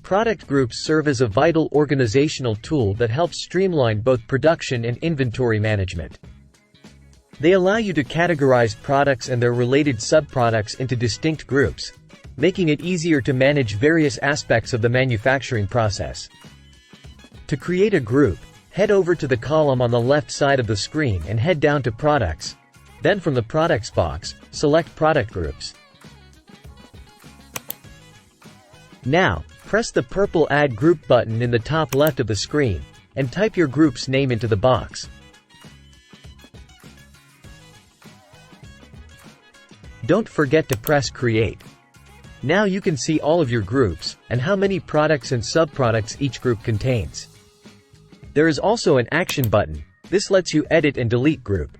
Product groups serve as a vital organizational tool that helps streamline both production and inventory management. They allow you to categorize products and their related subproducts into distinct groups, making it easier to manage various aspects of the manufacturing process. To create a group, head over to the column on the left side of the screen and head down to Products. Then from the Products box, select Product Groups. Now, press the purple Add Group button in the top left of the screen, and type your group's name into the box. Don't forget to press Create. Now you can see all of your groups, and how many products and subproducts each group contains. There is also an Action button. This lets you edit and delete group.